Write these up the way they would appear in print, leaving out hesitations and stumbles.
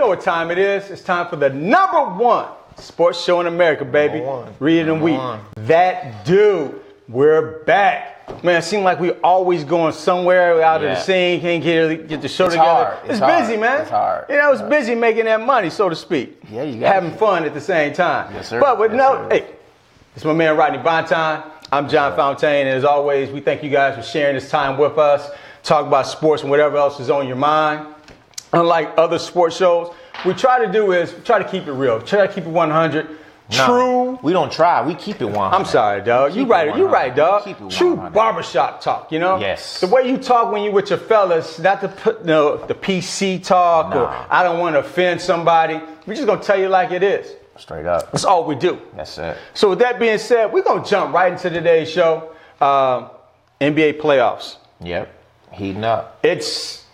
know what time it is. It's time for the #1 sports show in America, baby. Read and Weep. That dude. We're back. Man, it seems like we always going somewhere out of the scene. Can't get the show together. It's busy, man. It's hard. You know, it's busy making that money, so to speak. Yeah, you got having fun at the same time. Yes, sir. But with hey, it's my man Rodney Bonton. I'm John Fontaine, and as always, we thank you guys for sharing this time with us. Talk about sports and whatever else is on your mind. Unlike other sports shows, we try to keep it real. Try to keep it 100. True. We don't try. We keep it 100. I'm sorry, dog. You right, dog. True barbershop talk, you know? Yes. The way you talk when you with your fellas, not to put the PC talk or I don't want to offend somebody. We're just going to tell you like it is. Straight up. That's all we do. That's it. So with that being said, we're going to jump right into today's show. NBA playoffs. Yep. Heating up. It's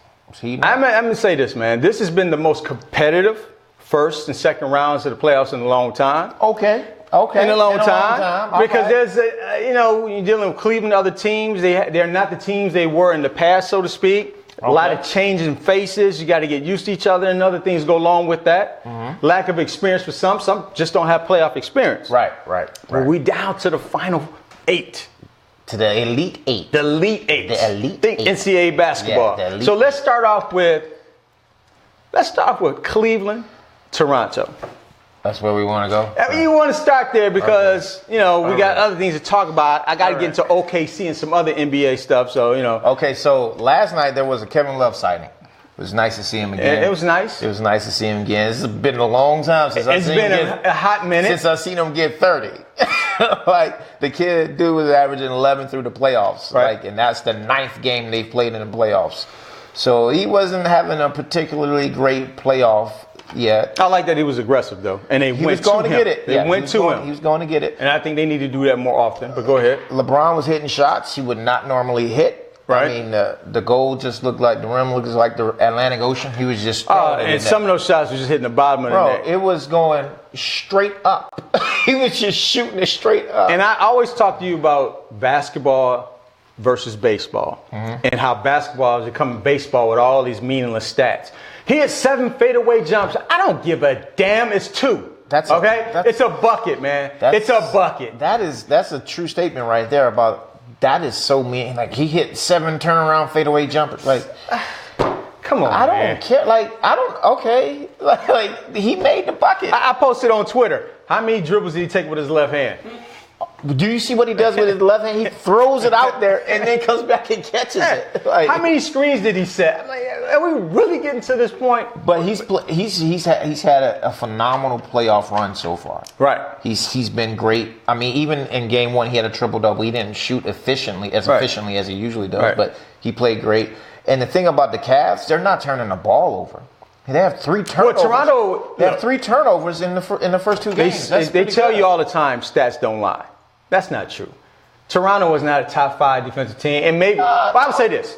heating up. I'm going to say this, man. This has been the most competitive first and second rounds of the playoffs in a long time. Okay. In a long time. Because there's there's when you're dealing with Cleveland, other teams, they're not the teams they were in the past, so to speak. A lot of changing faces. You got to get used to each other, and other things go along with that. Lack of experience for some just don't have playoff experience. Right. Well, we down to the final 8. To the Elite 8. The Elite 8. The Elite Think 8. NCAA basketball. Yeah, so let's start off with Cleveland, Toronto. That's where we want to go. I mean, you want to start there because, we got other things to talk about. I got to get into OKC and some other NBA stuff, so, Okay, so last night there was a Kevin Love sighting. It was nice to see him again. It was nice. It was nice to see him again. This has been a long time since I've seen him a hot minute. Since I've seen him get 30. Like, the dude was averaging 11 through the playoffs. Right. And that's the 9th game they've played in the playoffs. So he wasn't having a particularly great playoff yet. I like that he was aggressive, though. And He was going to get it. They went to him. He was going to get it. And I think they need to do that more often. But go ahead. LeBron was hitting shots he would not normally hit. Right. I mean, the goal just looked like the rim looks like the Atlantic Ocean. He was just throwing it in and some of those shots were just hitting the bottom of the net. It was going straight up. He was just shooting it straight up. And I always talk to you about basketball versus baseball and how basketball is becoming baseball with all these meaningless stats. He had 7 fadeaway jumps. I don't give a damn. It's 2. It's a bucket, man. It's a bucket. That's a true statement right there about. That is so mean. Like, he hit 7 turnaround fadeaway jumpers. Like, come on, I don't man. care. Like, okay. Like, he made the bucket. I posted on Twitter. How many dribbles did he take with his left hand? Do you see what he does with his left hand? He throws it out there and then comes back and catches it. Like, how many screens did he set? I'm like, are we really getting to this point? But he's had a phenomenal playoff run so far. Right. He's been great. I mean, even in game 1, he had a triple-double. He didn't shoot efficiently as he usually does, but he played great. And the thing about the Cavs, they're not turning the ball over. They have 3 turnovers. Well, they have 3 turnovers in the first 2 games. They tell you all the time, stats don't lie. That's not true. Toronto was not a top 5 defensive team. And maybe, but I would say this.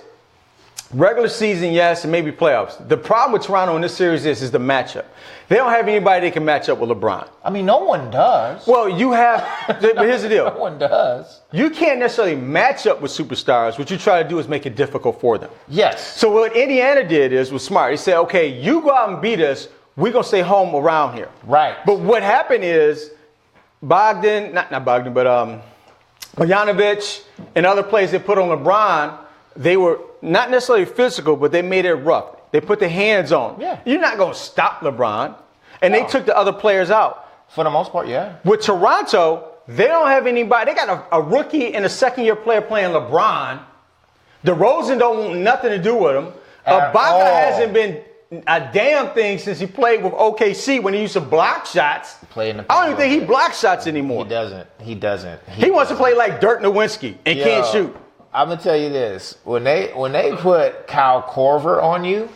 Regular season, yes, and maybe playoffs. The problem with Toronto in this series is the matchup. They don't have anybody they can match up with LeBron. I mean, no one does. Well, you have, but here's the deal. No one does. You can't necessarily match up with superstars. What you try to do is make it difficult for them. Yes. So what Indiana was smart. They said, okay, you go out and beat us. We're going to stay home around here. Right. But what happened is Bogdan, not Bogdan, but Bogdanovic and other players they put on LeBron, they were not necessarily physical, but they made it rough. They put their hands on. Yeah. You're not going to stop LeBron. And they took the other players out. For the most part, yeah. With Toronto, they don't have anybody. They got a rookie and a second-year player playing LeBron. DeRozan don't want nothing to do with him. Ibaka hasn't been a damn thing since he played with OKC when he used to block shots. I don't even think he blocks shots anymore. He doesn't. He wants to play like Dirk Nowitzki and can't shoot. I'm gonna tell you this: when they put Kyle Korver on you,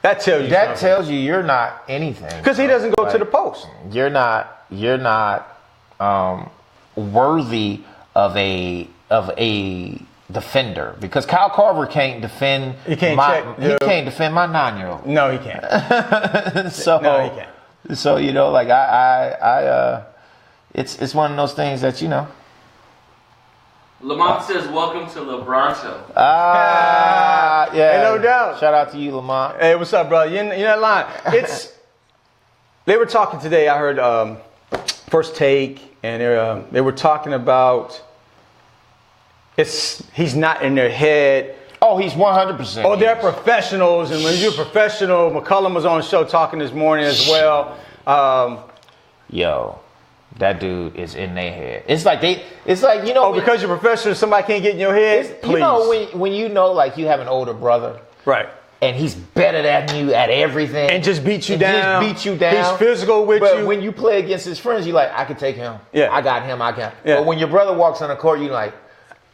that tells you you're not anything. Because he doesn't go to the post. You're not worthy of a defender, because Kyle Korver can't defend. He can't defend my 9-year-old. No, he can't. No, he can't. So it's one of those things that Lamont says, "Welcome to LeBron show." Yeah. Ain't no doubt. Shout out to you, Lamont. Hey, what's up, brother? You're not lying. They were talking today. I heard First Take, and they were talking about he's not in their head. Oh, he's 100%. Oh, they're professionals, and when you're a professional, McCullum was on the show talking this morning as well. Yo, that dude is in their head. It's like you know. Oh, because you're a professional, somebody can't get in your head. Please. You know when you know like you have an older brother, right? And he's better than you at everything, and just beat you down. Just beat you down. He's physical with but you. When you play against his friends, you're like, I can take him. Yeah, I got him. I can. Yeah. But when your brother walks on the court, you're like,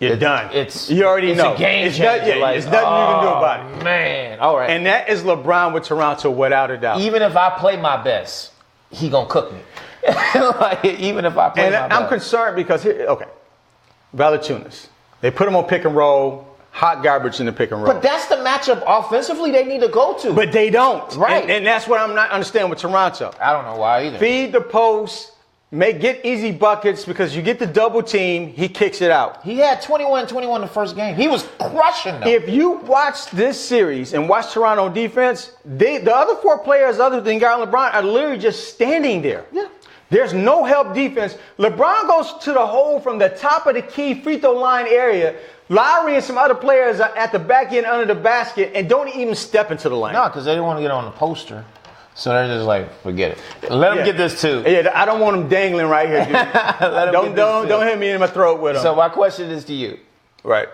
you're done. You already know. It's a game changer. There's nothing you can do about it. Man, all right. And that is LeBron with Toronto, without a doubt. Even if I play my best, he gonna cook me. Like, even if I play my best. I'm concerned because Valanciunas, they put him on pick and roll. Hot garbage in the pick and roll. But that's the matchup offensively they need to go to. But they don't. Right. And that's what I'm not understanding with Toronto. I don't know why either. Feed the post, get easy buckets, because you get the double team, he kicks it out. He had 21 the first game. He was crushing them. If you watch this series and watch Toronto defense, the other four players other than Garland and LeBron are literally just standing there. Yeah. There's no help defense. LeBron goes to the hole from the top of the key free throw line area. Lowry and some other players are at the back end under the basket and don't even step into the lane. No, because they didn't want to get on the poster. So they're just like, forget it. Let them get this too. Yeah, I don't want them dangling right here, dude. don't hit me in my throat with them. So my question is to you. Right.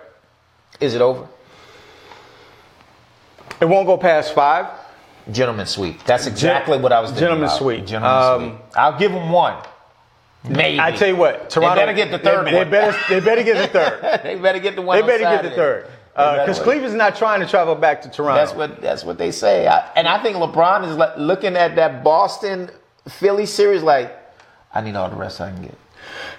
Is it over? It won't go past 5. Gentleman's sweep. That's exactly what I was thinking Gentleman's about. sweep. Gentleman's sweep. I'll give them 1. Maybe. I tell you what, Toronto. They better get the third one. They better get the third. They better get the one. They better get the third. Because Cleveland's not trying to travel back to Toronto. That's what they say. And I think LeBron is like looking at that Boston Philly series like, I need all the rest I can get.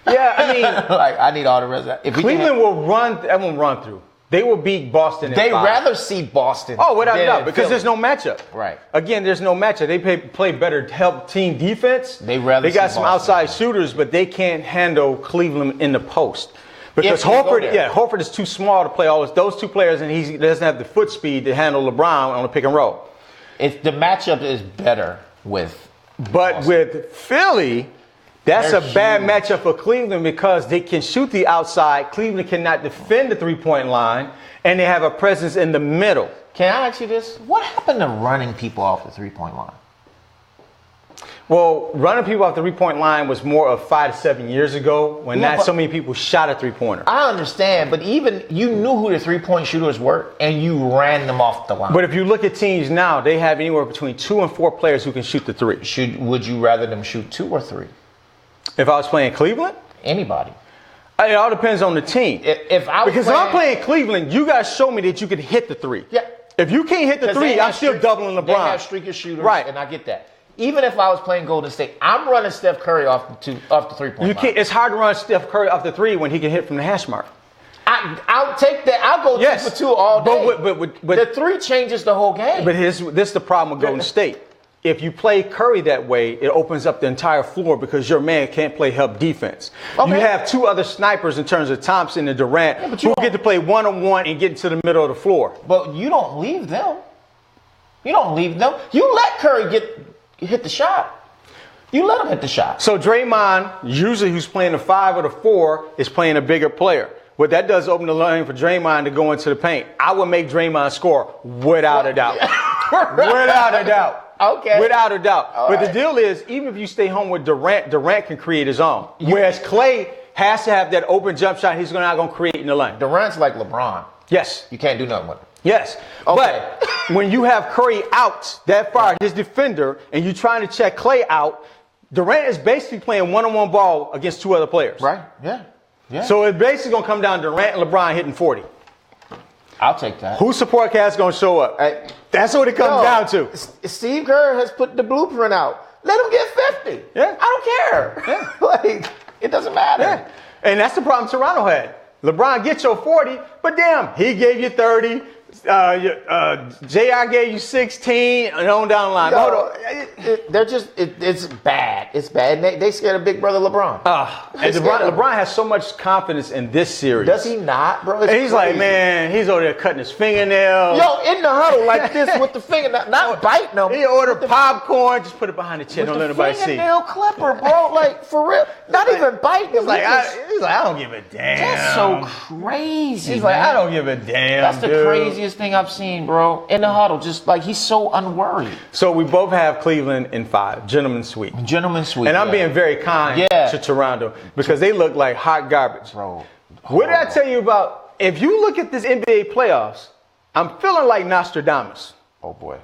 Yeah, I mean, like I need all the rest. If Cleveland will run. That won't run through. They will beat Boston. They rather see Boston. Oh, without a doubt, because Philly. there's no matchup. Right. Again, there's no matchup. They play better help team defense. They got some outside shooters, but they can't handle Cleveland in the post. Because Horford is too small to play all those two players, and he doesn't have the foot speed to handle LeBron on a pick and roll. The matchup is better with Boston. With Philly, that's a bad matchup for Cleveland because they can shoot the outside. Cleveland cannot defend the three-point line, and they have a presence in the middle. Can I ask you this? What happened to running people off the three-point line? Well, running people off the three-point line was more of 5 to 7 years ago when not so many people shot a three-pointer. I understand, but even you knew who the three-point shooters were, and you ran them off the line. But if you look at teams now, they have anywhere between 2 and 4 players who can shoot the three. Would you rather them shoot 2 or 3? If I was playing Cleveland? Anybody. It all depends on the team. If I'm playing Cleveland, you got to show me that you can hit the three. Yeah. If you can't hit the three, I'm still doubling LeBron. They have streaker shooters, right? And I get that. Even if I was playing Golden State, I'm running Steph Curry off the three-point line. It's hard to run Steph Curry off the three when he can hit from the hash mark. I'll take that. I'll go 2 for 2 all day. But the 3 changes the whole game. But this is the problem with Golden State. If you play Curry that way, it opens up the entire floor because your man can't play help defense. Okay. You have 2 other snipers in terms of Thompson and Durant who get to play one-on-one and get into the middle of the floor. But you don't leave them. You let Curry hit the shot. You let him hit the shot. So Draymond, usually who's playing the 5 or the 4, is playing a bigger player. What that does open the lane for Draymond to go into the paint. I would make Draymond score without a doubt. Without a doubt. Okay. Without a doubt. All but right. the deal is, even if you stay home with Durant can create his own. Whereas Clay has to have that open jump shot he's not going to create in the lane. Durant's like LeBron. Yes. You can't do nothing with him. Yes. Okay. But when you have Curry out that far, his defender, and you're trying to check Clay out, Durant is basically playing one-on-one ball against 2 other players. Right. Yeah. So it's basically going to come down to Durant and LeBron hitting 40. I'll take that. Whose support cast going to show up? That's what it comes down to. Steve Kerr has put the blueprint out. Let him get 50. Yeah. I don't care. Yeah. It doesn't matter. Yeah. And that's the problem Toronto had. LeBron gets your 40, but damn, he gave you 30. J.R. gave you 16 and on down the line. Hold on. It's bad. It's bad. And they scared of big brother LeBron. And LeBron has so much confidence in this series. Does he not, bro? It's and he's crazy. like, man, he's over there cutting his fingernails. Yo, in the huddle like this with the finger, not biting them. He ordered popcorn, just put it behind the chin, don't let nobody see. Fingernail clipper, bro. Like, for real. Not even biting him. He's like, I don't give a damn. That's so crazy. He's like, I don't give a damn. That's the craziest thing I've seen, bro. In the huddle, just like he's so unworried. So we both have Cleveland in 5, gentleman's sweep. Gentleman's sweep. And I'm being very kind to Toronto because they look like hot garbage. Bro. What did I tell you about? If you look at this NBA playoffs, I'm feeling like Nostradamus. Oh boy.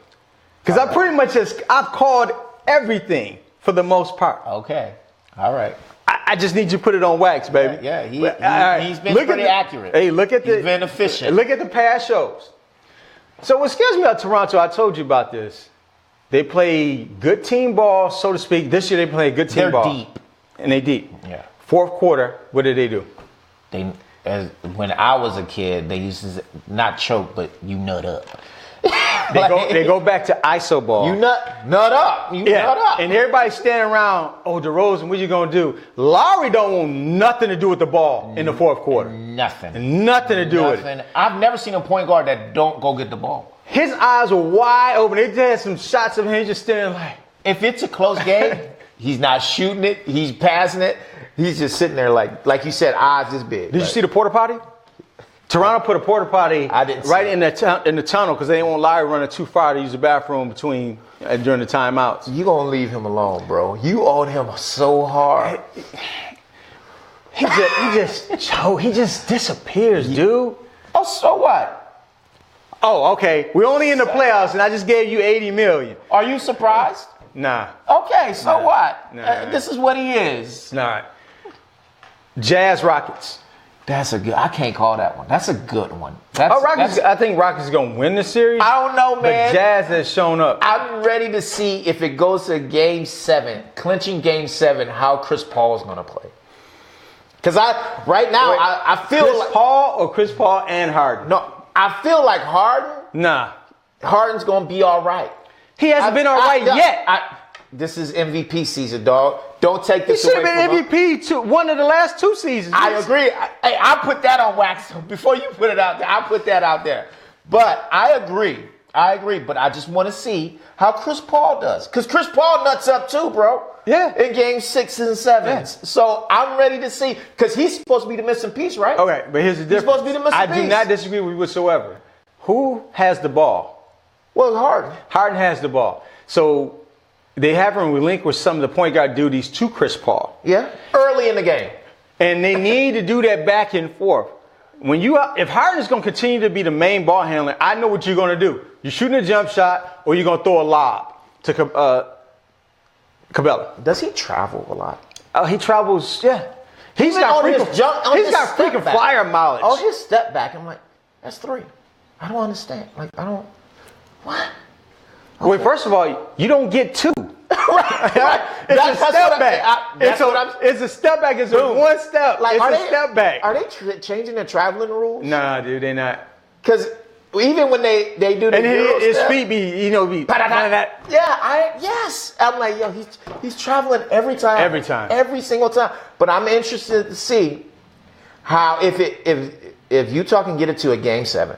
Because I pretty much I've called everything for the most part. Okay. All right. I just need you to put it on wax, baby. Yeah, he's been pretty accurate. Hey, look at He's been efficient. Look at the past shows. So what scares me about Toronto, I told you about this. They play good team ball, so to speak. This year they play good team ball. They're deep. And they deep. Yeah. Fourth quarter, what did they do? When I was a kid, they used to not choke, but you nut up. They go back to ISO ball. You nut up. Nut up. And everybody's standing around, DeRozan, what you going to do? Lowry don't want nothing to do with the ball in the fourth quarter. Nothing. Nothing to do with it. I've never seen a point guard that don't go get the ball. His eyes were wide open. They had some shots of him just standing like. If it's a close game, he's not shooting it. He's passing it. He's just sitting there like you said, eyes this big. Did you see the porta potty? Toronto put a porta potty right in the tunnel because they didn't want Lowry running too far to use the bathroom during the timeouts. You gonna leave him alone, bro? You own him so hard. He just disappears, dude. Oh, so what? Oh, okay. We're only in the playoffs, and I just gave you $80 million. Are you surprised? Nah. Okay, so what? Nah. This is what he is. Nah. Jazz Rockets. That's a good. I can't call that one. That's a good one. I think Rockets are gonna win the series. I don't know, man. But Jazz has shown up. I'm ready to see if it goes to Game 7, clinching Game 7, how Chris Paul is gonna play. Because I feel Chris Paul or Chris Paul and Harden. No, I feel like Harden. Nah. Harden's gonna be all right. He hasn't been all right yet. This is MVP season, dog. Don't take this away from him. He should have been MVP one of the last 2 seasons. I agree. I put that on wax. Before you put it out there, I put that out there. But I agree. But I just want to see how Chris Paul does. Because Chris Paul nuts up too, bro. Yeah. In Game 6 and 7. Yeah. So I'm ready to see. Because he's supposed to be the missing piece, right? Okay, but here's the difference. He's supposed to be the missing piece. I do not disagree with you whatsoever. Who has the ball? Well, Harden. Harden has the ball. So they haven't relinquished some of the point guard duties to Chris Paul. Yeah. Early in the game. And they need to do that back and forth. If Harden is going to continue to be the main ball handler, I know what you're going to do. You're shooting a jump shot or you're going to throw a lob to Cabela. Does he travel a lot? Oh, he travels, yeah. He's got freaking flyer mileage. Oh, his step back. I'm like, that's 3. I don't understand. What? Okay. Well, first of all, you don't get 2. Right. It's a step back. It's a step back. It's a one step. Like, it's a step back. Are they changing the traveling rules? Nah, dude, they're not. Because even when they do the his feet be. Yes. I'm like, yo, he's traveling every time. Every single time. But I'm interested to see how if Utah can get it to a Game 7.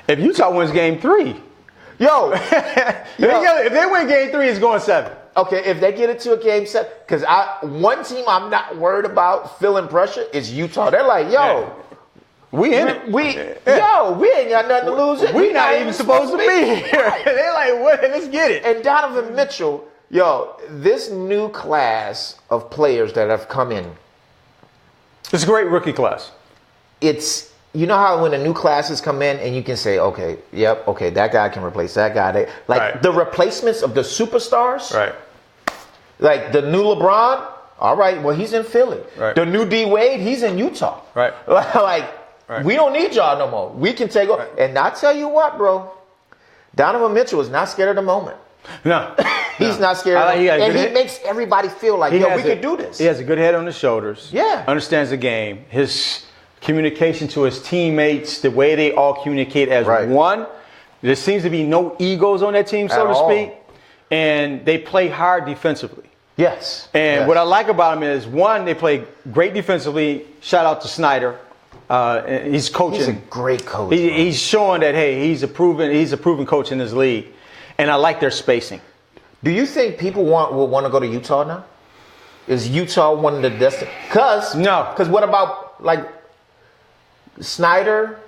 If Utah wins Game 3. If they win Game 3, it's going 7. Okay, if they get it to a Game 7, because one team I'm not worried about feeling pressure is Utah. They're like, we in it. We ain't got nothing to lose. We're not even supposed to be here. They're like, what? Let's get it. And Donovan Mitchell, this new class of players that have come in. It's a great rookie class. It's. You know how when the new classes come in and you can say, okay, that guy can replace that guy. The replacements of the superstars. Right. Like the new LeBron, all right, well, he's in Philly. Right. The new D Wade, he's in Utah. Right. We don't need y'all no more. We can take over. Right. And I tell you what, bro, Donovan Mitchell is not scared of the moment. No. He's not scared of the moment. And he makes everybody feel like, we can do this. He has a good head on his shoulders. Yeah. Understands the game. His communication to his teammates, the way they all communicate as one. There seems to be no egos on that team, so to speak. And they play hard defensively. Yes. And what I like about him is, one, they play great defensively. Shout out to Snyder. He's coaching. He's a great coach. He's showing that, hey, he's a proven coach in this league. And I like their spacing. Do you think people will want to go to Utah now? Is Utah one of the destinations? No. Because what about, like, Snyder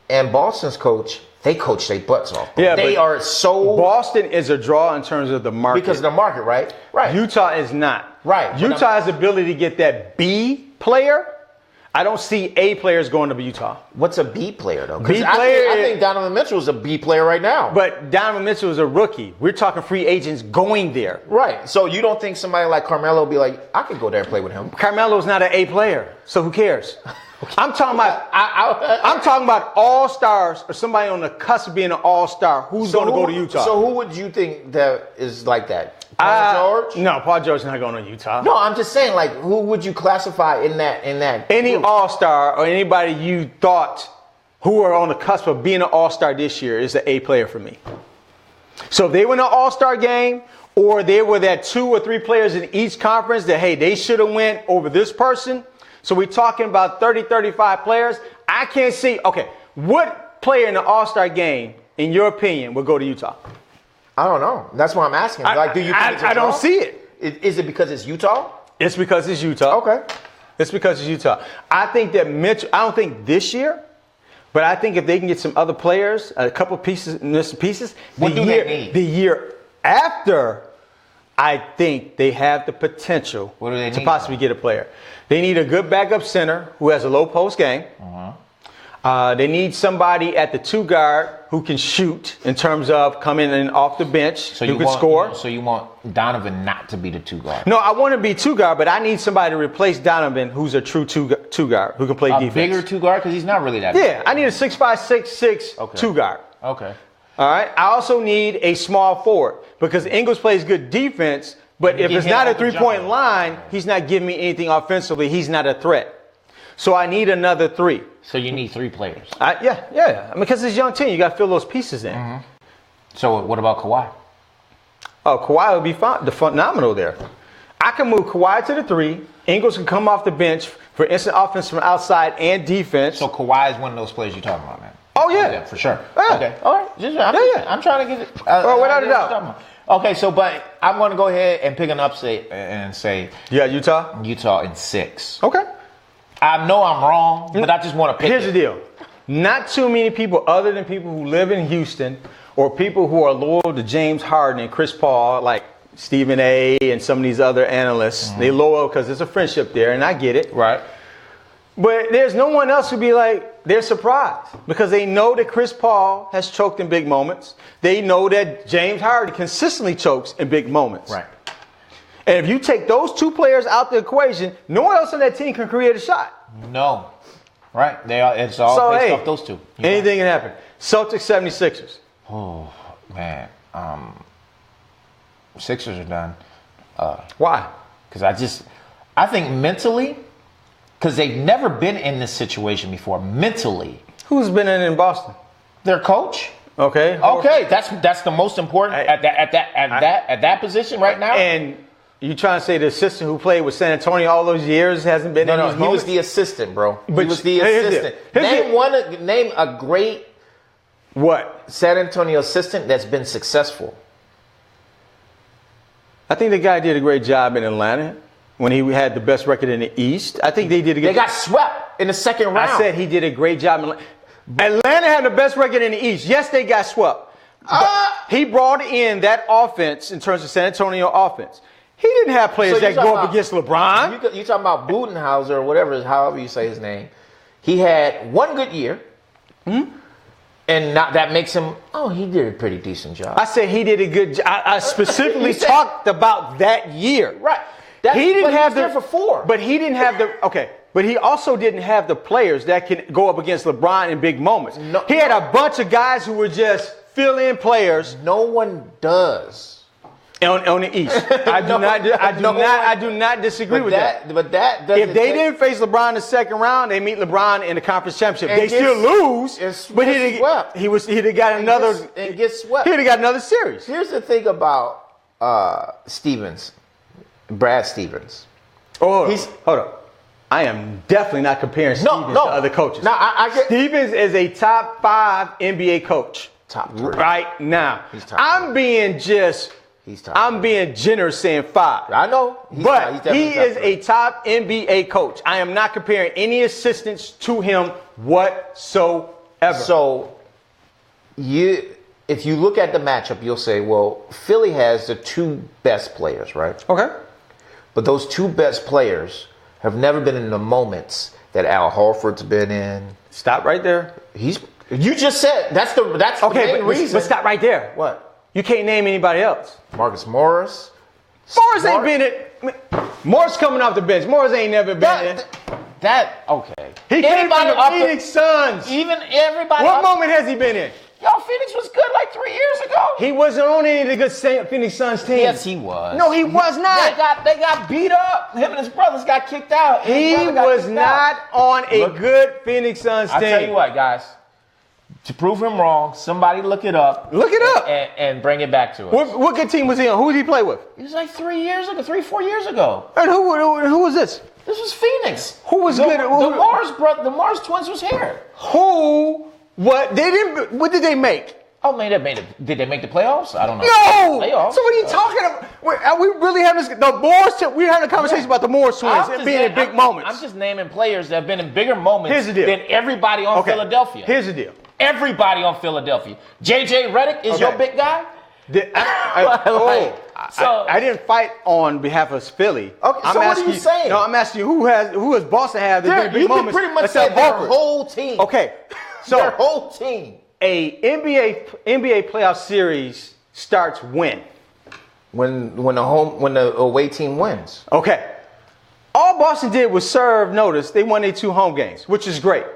and Boston's coach? They coach their butts off. Yeah, they are so. Boston is a draw in terms of the market. Because of the market, right? Right. Utah is not. Right. Utah has the ability to get that B player. I don't see A players going to Utah. What's a B player, though? B player. I think Donovan Mitchell is a B player right now. But Donovan Mitchell is a rookie. We're talking free agents going there. Right. So you don't think somebody like Carmelo will be like, I could go there and play with him? Carmelo's not an A player, so who cares? I'm talking about. I'm talking about all stars or somebody on the cusp of being an all star. Who's going to go to Utah? So who would you think that is like that? Paul George? No, Paul George's not going to Utah. No, I'm just saying, like, who would you classify in that? Any group? all star or anybody you thought who are on the cusp of being an all star this year is an A player for me. So if they win an all star game, or they were that 2 or 3 players in each conference that, hey, they should have went over this person. So we're talking about 30, 35 players. I can't see. Okay, what player in the all-star game, in your opinion, would go to Utah? I don't know. That's why I'm asking. Like, do you think it's I don't see it. Is it because it's Utah? It's because it's Utah. Okay. It's because it's Utah. I think that Mitchell, I don't think this year, but I think if they can get some other players, a couple pieces, What do they need? The year after, I think they have the potential What do they to need? possibly get a player. They need a good backup center who has a low post game. They need somebody at the 2 guard who can shoot in terms of coming in off the bench, who can score. So you want Donovan not to be the 2 guard? No, I want to be 2 guard, but I need somebody to replace Donovan who's a true 2 guard who can play defense. A bigger 2 guard? Because he's not really that Yeah, I need a 6'5", 6'6", 2 guard. Okay. All right. I also need a small forward because Ingles plays good defense, but if it's not a 3-point line, he's not giving me anything offensively. He's not a threat. So I need another 3. So you need 3 players. Yeah. I mean, because it's a young team, you got to fill those pieces in. So what about Kawhi? Oh, Kawhi would be phenomenal there. I can move Kawhi to the 3. Ingles can come off the bench for instant offense from outside and defense. So Kawhi is one of those players you're talking about, man. Oh, yeah. For sure. Yeah. Okay. All right. I'm trying to get it. Without a doubt. Okay, so but I'm going to go ahead and pick an upset and say Yeah, Utah? Utah in 6. Okay. I know I'm wrong, but I just want to pick Here's the deal. Not too many people other than people who live in Houston or people who are loyal to James Harden and Chris Paul, like Stephen A. and some of these other analysts. They loyal because there's a friendship there, and I get it. Right. But there's no one else who'd be like, they're surprised because they know that Chris Paul has choked in big moments. They know that James Harden consistently chokes in big moments. Right. And if you take those 2 players out the equation, no one else on that team can create a shot. No. Right. It's all based off those 2. Anything can happen. Celtics, 76ers. Oh, man. Sixers are done. Why? Because I think mentally, because they've never been in this situation before. Mentally, Who's been in Boston? their coach. Okay. Okay, that's the most important at that position right now. And you trying to say the assistant who played with San Antonio all those years hasn't been in No, these he moments? was the assistant, bro. But He was the here's the assistant. deal. Here's the- Name a great What? San Antonio assistant that's been successful. I think the guy did a great job in Atlanta when he had the best record in the East. I think they did a good They got swept in the second round. I said he did a great job. Atlanta had the best record in the East. Yes, they got swept. He brought in that offense in terms of San Antonio offense. He didn't have players So that you're go talking up against LeBron. You talking about Budenhauser or whatever, however you say his name. He had one good year. And that makes him, he did a pretty decent job. I said he did a good job. I specifically talked about that year. Right. He didn't have there for 4. But he didn't have the But he also didn't have the players that can go up against LeBron in big moments. He had a bunch of guys who were just fill-in players. No one does. On the East. I do not disagree with that. But that doesn't if they didn't face LeBron in the second round, they meet LeBron in the conference championship. And They still lose, but swept. he'd have got another. And get swept. He'd have got another series. Here's the thing about Stevens, Brad Stevens. Oh, hold up. I am definitely not comparing Stevens to other coaches. No, I get Stevens is a top 5 NBA coach. Top 3 right now. He's top I'm being just. He's top. I'm being generous saying 5. I know, but he is a top NBA coach. I am not comparing any assistants to him whatsoever. So, if you look at the matchup, you'll say, well, Philly has the 2 best players, right? Okay. But those 2 best players have never been in the moments that Al Horford's been in. Stop right there. You just said that's the main reason. But stop right there. What? You can't name anybody else. Marcus Morris. Morris ain't been it. Morris coming off the bench. Morris ain't never been in. Okay. He came from the Phoenix Suns. Even everybody. What moment has he been in? Yo, Phoenix was good like 3 years ago. He wasn't on any of the good Phoenix Suns teams. Yes, he was. No, he was not. They got beat up. Him and his brothers got kicked out. He was not on a good Phoenix Suns team. I tell you what, guys. To prove him wrong, somebody look it up. Look it up. And bring it back to us. What good team was he on? Who did he play with? It was like 4 years ago. And who was this? This was Phoenix. Who was good? The Mars twins was here. What? They didn't. What did they make? Oh, did they make the playoffs? I don't know. No. Playoffs? So what are you talking about? Are we really having this? The Morris. We're having a conversation about the Morris twins and being in big moments. I'm just naming players that have been in bigger moments Here's the deal. than everybody on Philadelphia. Here's the deal. Everybody on Philadelphia. JJ Redick is your big guy? I didn't fight on behalf of Philly. Okay, so what are you saying? No, I'm asking you who has Boston have the big moments? You can pretty much say their whole team. Okay, so their whole team. A NBA playoff series starts when? When the away team wins. Okay. All Boston did was serve notice. They won their 2 home games, which is great.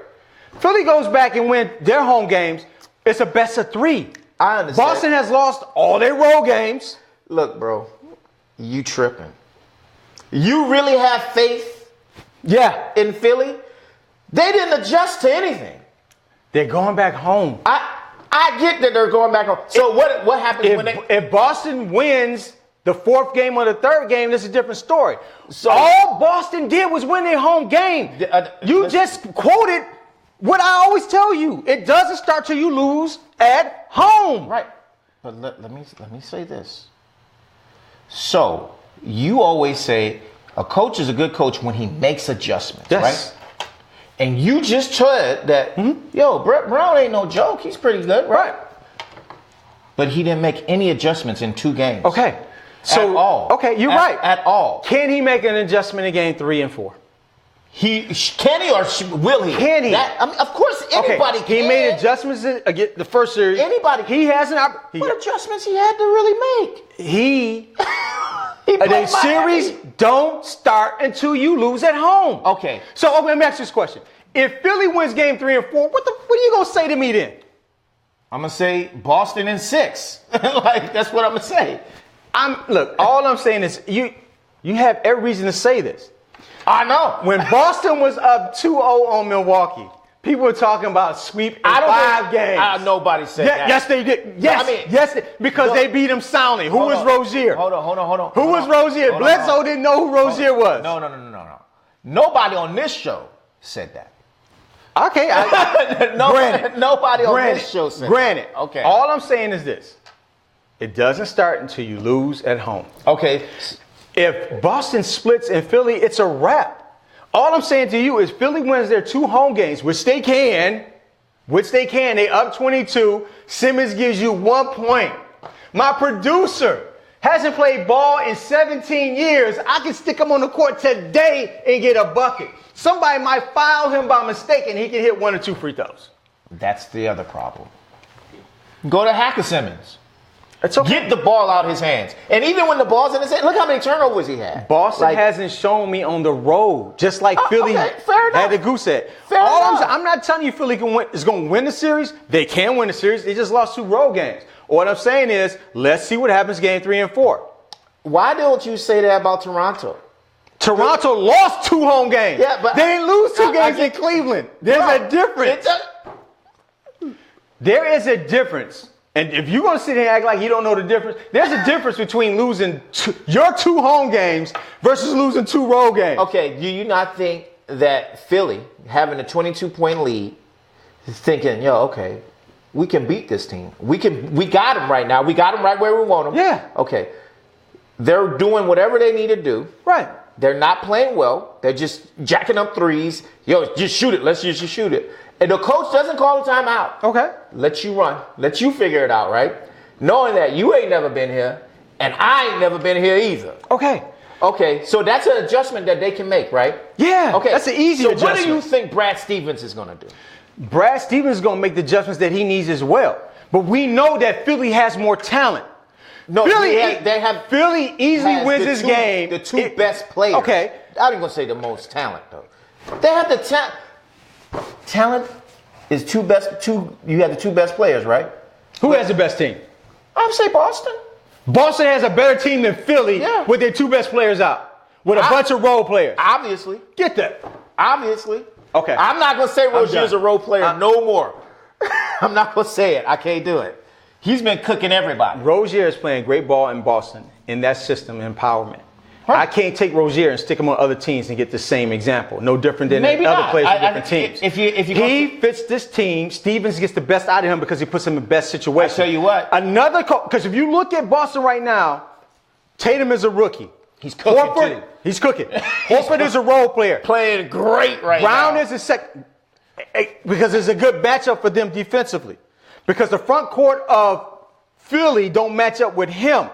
Philly goes back and win their home games. It's a best of 3. I understand. Boston has lost all their road games. Look, bro, you tripping. You really have faith in Philly? They didn't adjust to anything. They're going back home. I get that they're going back home. So what happens if Boston wins the 4th game or the 3rd game, that's a different story. So all Boston did was win their home game. You just quoted what I always tell you. It doesn't start till you lose at home. Right. But let me say this. So you always say a coach is a good coach when he makes adjustments, right? And you just said that, Brett Brown ain't no joke. He's pretty good, right? But he didn't make any adjustments in 2 games. Okay. So, at all. Okay, you're right. At all. Can he make an adjustment in game 3 and 4? Can he or will he? Can he? Of course, anybody can. He made adjustments against the first series. Anybody. He has an opportunity. What adjustments he had to really make? The series don't start until you lose at home. Okay. So let me ask you this question. If Philly wins game 3 and 4, what are you going to say to me then? I'm going to say Boston in 6. That's what I'm going to say. Look, all I'm saying is you have every reason to say this. I know. When Boston was up 2-0 on Milwaukee, people were talking about sweep in 5 games. Nobody said that. Yes, they did. Yes, because they beat him soundly. Who was Rozier? Hold on. Who was Rozier? Bledsoe didn't know who Rozier was. No. Nobody on this show said that. Okay. Nobody on this show said that. Granted. Okay. All I'm saying is this. It doesn't start until you lose at home. Okay. If Boston splits in Philly, it's a wrap. All I'm saying to you is Philly wins their 2 home games, which they can. They up 22. Simmons gives you 1 point. My producer hasn't played ball in 17 years. I can stick him on the court today and get a bucket. Somebody might foul him by mistake and he can hit 1 or 2 free throws. That's the other problem. Go to Hacker Simmons. It's okay. Get the ball out of his hands. And even when the ball's in his hand, look how many turnovers he had. Boston hasn't shown me on the road, just like Philly had the goose egg. I'm not telling you Philly is going to win the series. They can win the series. They just lost 2 road games. What I'm saying is, let's see what happens game 3 and 4. Why don't you say that about Toronto? Toronto lost 2 home games. Yeah, but they didn't lose 2 games in Cleveland. There's a difference. There is a difference. And if you're going to sit here and act like you don't know the difference, there's a difference between losing your 2 home games versus losing 2 road games. Okay, do you not think that Philly, having a 22-point lead, is thinking, okay, we can beat this team. We got them right now. We got them right where we want them. Yeah. Okay. They're doing whatever they need to do. Right. They're not playing well. They're just jacking up threes. Just shoot it. Let's just shoot it. And the coach doesn't call a timeout. Okay. Let you run. Let you figure it out, right? Knowing that you ain't never been here, and I ain't never been here either. Okay. Okay, so that's an adjustment that they can make, right? Yeah. Okay. That's an easy adjustment. So what do you think Brad Stevens is going to do? Brad Stevens is going to make the adjustments that he needs as well. But we know that Philly has more talent. No, Philly easily has wins this game. The two best players. Okay. I ain't going to say the most talent, though. They have the talent. Talent is you have the 2 best players, right? Who has the best team? I would say Boston. Boston has a better team than Philly with their 2 best players out. With a bunch of role players. Obviously. Get that. Obviously. Okay. I'm not going to say Rozier's a role player no more. I'm not going to say it. I can't do it. He's been cooking everybody. Rozier is playing great ball in Boston in that system empowerment. Huh? I can't take Rozier and stick him on other teams and get the same example. No different than other players on different teams. If you he fits this team, Stevens gets the best out of him because he puts him in the best situation. I tell you what. Because if you look at Boston right now, Tatum is a rookie. He's cooking Horford, too. He's cooking. Horford is a role player. Playing great right Brown now. is a second. Because it's a good matchup for them defensively. Because the front court of Philly don't match up with him.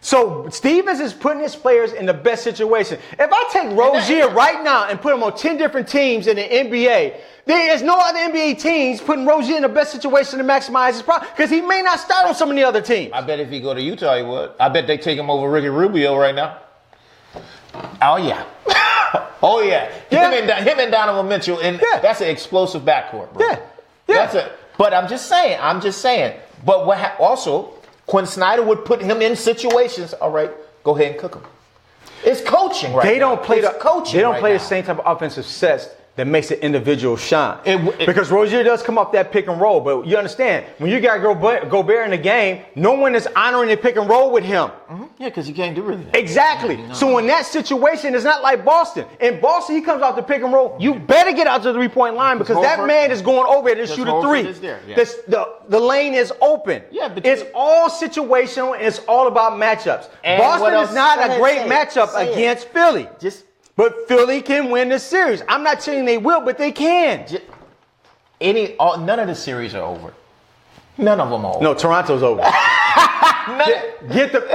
So Stevens is putting his players in the best situation. If I take Rozier right now and put him on 10 different teams in the NBA, there is no other NBA teams putting Rozier in the best situation to maximize his profit because he may not start on some of the other teams. I bet if he go to Utah, he would. I bet they take him over Ricky Rubio right now. Oh, yeah. Oh, yeah. Him and Donovan Mitchell, and that's an explosive backcourt, bro. Yeah. That's it. But I'm just saying. But also, Quinn Snyder would put him in situations. All right, go ahead and cook him. It's coaching, right? They don't play the same type of offensive sets that makes an individual shine. Because Rozier does come off that pick and roll, but you understand when you got Gobert in the game, no one is honoring the pick and roll with him. Mm-hmm. Yeah, because you can't do anything. Exactly. So in that situation, it's not like Boston. In Boston, he comes off the pick and roll. You better get out to the 3-point line because that man is going over there to shoot a 3. The lane is open. Yeah, but it's all situational and it's all about matchups. Boston is not a great matchup against Philly. But Philly can win the series. I'm not saying they will, but they can. None of the series are over. None of them are over. No, Toronto's over.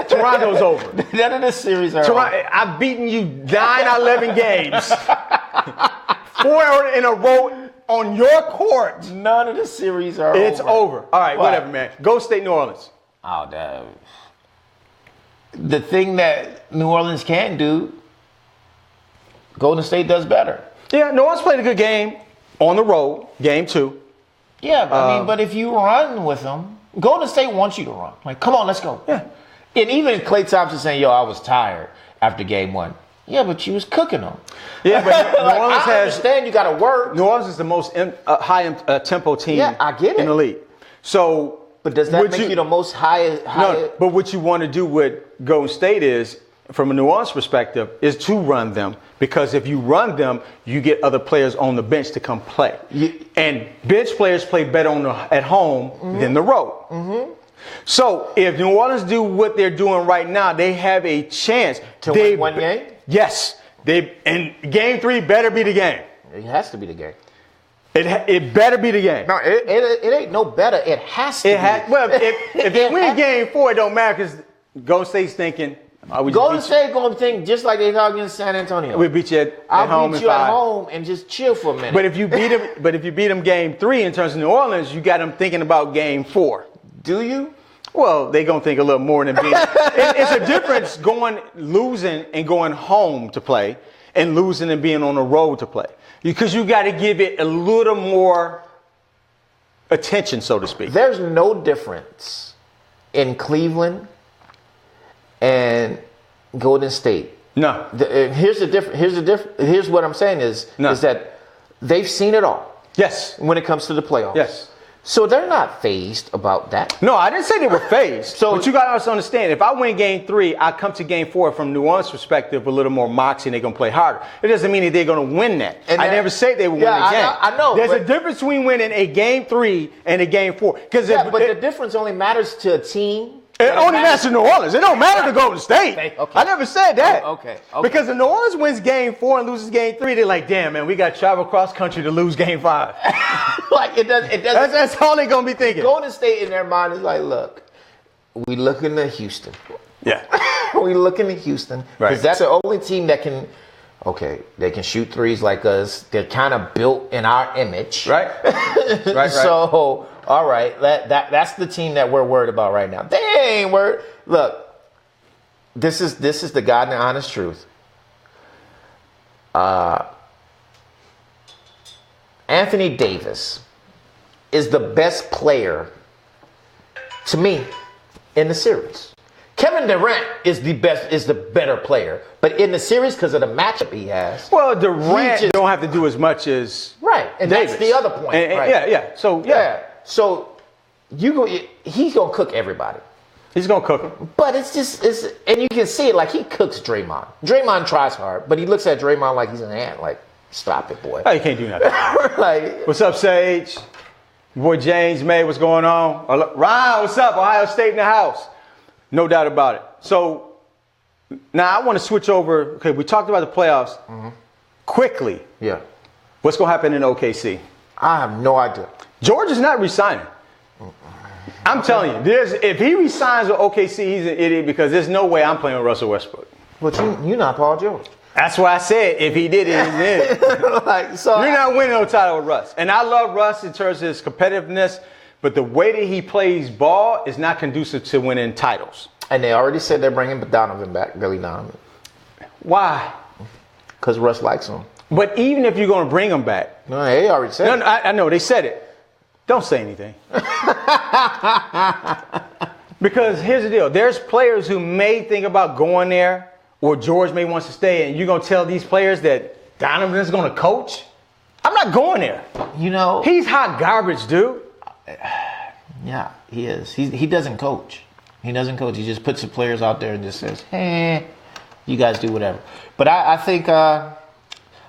Toronto's over. None of the series are over. I've beaten you 9 out of 11 games. 4 in a row on your court. None of the series are over. It's over. All right, whatever, man. Go State, New Orleans. Oh, damn. The thing that New Orleans can do, Golden State does better. Yeah, New Orleans played a good game on the road, game 2. Yeah, but if you run with them, Golden State wants you to run. Like, come on, let's go. Yeah. And even Klay Thompson saying, I was tired after game 1. Yeah, but you was cooking them. Yeah, but New Orleans I understand you got to work. New Orleans is the most high tempo team I get it. in the league. So, but does that make you the most high? No, but what you want to do with Golden State is, from a New Orleans perspective, is to run them. Because if you run them, you get other players on the bench to come play. And bench players play better at home than the road. Mm-hmm. So if New Orleans do what they're doing right now, they have a chance to win one game. Yes, and game 3 better be the game. It has to be the game. It better be the game. No, it ain't no better. It has to. Well, if they win game 4, it don't matter because Golden State's thinking. Golden State going to think just like they talk against San Antonio. We beat you at home. I'll beat you at home and just chill for a minute. But if you beat them game 3 in terms of New Orleans, you got them thinking about game 4. Do you? Well, they gonna think a little more than being. It's a difference losing and going home to play, and losing and being on the road to play. Because you got to give it a little more attention, so to speak. There's no difference in Cleveland and Golden State. No. Here's the difference. Here's what I'm saying is that they've seen it all. Yes. When it comes to the playoffs. Yes. So they're not fazed about that. No, I didn't say they were phased. So, but you got to understand, if I win game 3, I come to game 4 from New Orleans' perspective with a little more moxie and they're going to play harder. It doesn't mean that they're going to win that. I never say they will win the game. I know. There's a difference between winning a game 3 and a game 4. But the difference only matters to a team. It only matters to New Orleans. It don't matter to Golden State. Okay. I never said that. Okay. Because if New Orleans wins game 4 and loses game 3, they're like, damn, man, we got to travel cross country to lose game 5. Like it does. That's all they're going to be thinking. Golden State in their mind is like, look, we looking to Houston. Yeah. We looking to Houston. Because that's the only team that can, they can shoot threes like us. They're kind of built in our image. Right. Right. So, all right, that's the team that we're worried about right now. They ain't worried. Look, this is the God and the honest truth. Anthony Davis is the best player to me in the series. Kevin Durant is the better player, but in the series because of the matchup he has. Well, Durant don't have to do as much as and Davis. that's the other point. Right? Yeah. So he's gonna cook everybody. He's gonna cook them. But and you can see it like he cooks Draymond. Draymond tries hard, but he looks at Draymond like he's an ant. Like, stop it, boy. Oh, you can't do nothing. Like, what's up, Sage? Your boy James May, what's going on? Ryan, what's up? Ohio State in the house. No doubt about it. So now I want to switch over. Okay, we talked about the playoffs quickly. Yeah. What's gonna happen in OKC? I have no idea. George is not resigning. I'm telling you, if he resigns with OKC, he's an idiot because there's no way I'm playing with Russell Westbrook. But you're not Paul George. That's why I said if he did it, he did it. You're not winning no title with Russ. And I love Russ in terms of his competitiveness, but the way that he plays ball is not conducive to winning titles. And they already said they're bringing Donovan back, Billy Donovan. Why? Because Russ likes him. But even if you're going to bring him back. No, they already said it. No, I know, they said it. Don't say anything. Because here's the deal. There's players who may think about going there, or George may want to stay, and you're going to tell these players that Donovan's going to coach? I'm not going there. He's hot garbage, dude. Yeah, he is. He doesn't coach. He doesn't coach. He just puts the players out there and just says, hey, you guys do whatever. But I think, I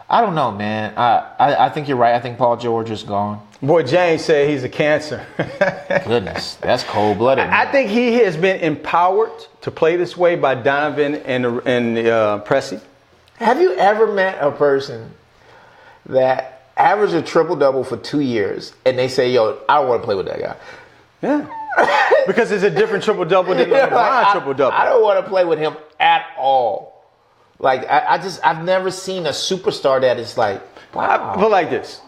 don't know, man. I think you're right. I think Paul George is gone. Boy, James said he's a cancer. Goodness, that's cold-blooded. I think he has been empowered to play this way by Donovan and Pressey. Have you ever met a person that averaged a triple-double for 2 years and they say, yo, I don't want to play with that guy? Yeah. Because it's a different triple-double than LeBron triple-double. I don't want to play with him at all. Like, I've never seen a superstar that is like, wow. I put it like this.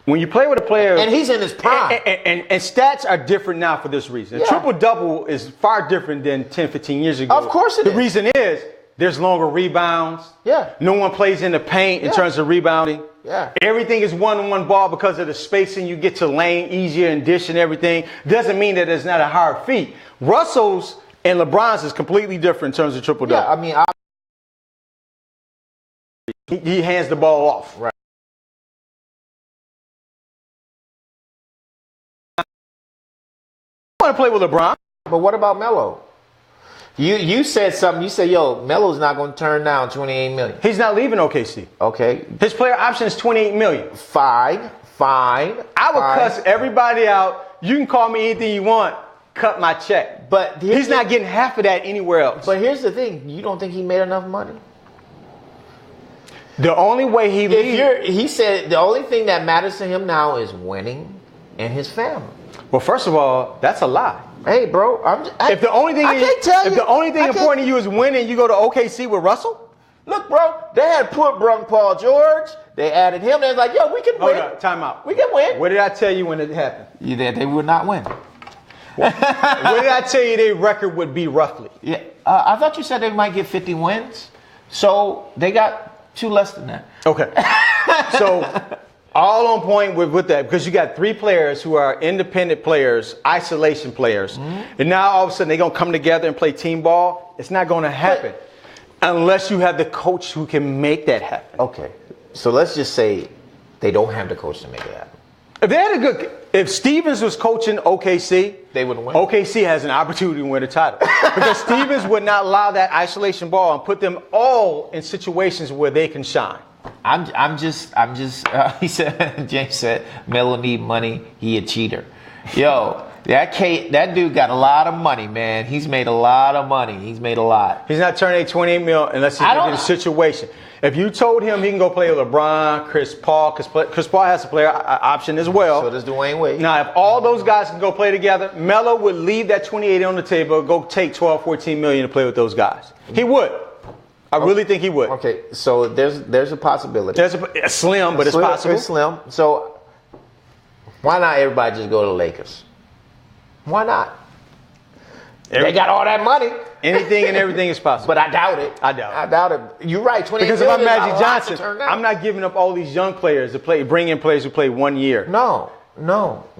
When you play with a player... And he's in his prime. And stats are different now for this reason. A triple-double is far different than 10, 15 years ago. Of course it is. The reason is there's longer rebounds. Yeah. No one plays in the paint in terms of rebounding. Yeah. Everything is one-on-one ball because of the spacing. You get to lane easier and dish and everything. Doesn't mean that it's not a hard feat. Russell's and LeBron's is completely different in terms of triple-double. Yeah, I mean... He hands the ball off. Right. I want to play with LeBron. But what about Melo? You said something. You said, yo, Melo's not going to turn down $28 million. He's not leaving OKC. Okay. His player option is $28 million. Fine. I would cuss everybody out. You can call me anything you want. Cut my check. But he's not getting half of that anywhere else. But here's the thing. You don't think he made enough money? The only way he leaves... He said the only thing that matters to him now is winning and his family. Well, first of all, that's a lie. Hey, bro. If the only thing important to you is winning, you go to OKC with Russell? Look, bro. They had put Paul George. They added him. They was like, yo, we can win. Hold up. Time out. We can win. What did I tell you when it happened? They would not win. What did I tell you their record would be roughly? Yeah. I thought you said they might get 50 wins. So they got 2 less than that. Okay. So All on point with that, because you got 3 players who are independent players, isolation players. And now all of a sudden they're going to come together and play team ball. It's not going to happen unless you have the coach who can make that happen. Okay. So let's just say they don't have the coach to make it happen. If Stevens was coaching OKC, They wouldn't win. OKC has an opportunity to win the title because Stevens would not allow that isolation ball and put them all in situations where they can shine. I'm just. He said. James said Melo need money. He a cheater. Yo, that dude got a lot of money, man. He's made a lot of money. He's made a lot. He's not turning $28 million unless he's in a situation. If you told him he can go play with LeBron, Chris Paul, because Chris Paul has a player option as well. So does Dwayne Wade. Now, if all those guys can go play together, Melo would leave that 28 on the table, go take 12, 14 million to play with those guys. He would. I really think he would. Okay, so there's a possibility. There's a slim, but it's possible. It's slim. So why not everybody just go to the Lakers? Why not? They got all that money. Anything and everything is possible. But I doubt it. I doubt it. I doubt it. You're right. 28 Because if I'm million is Magic a lot to Johnson, turn down. I'm not giving up all these young players to bring in players who play 1 year. No,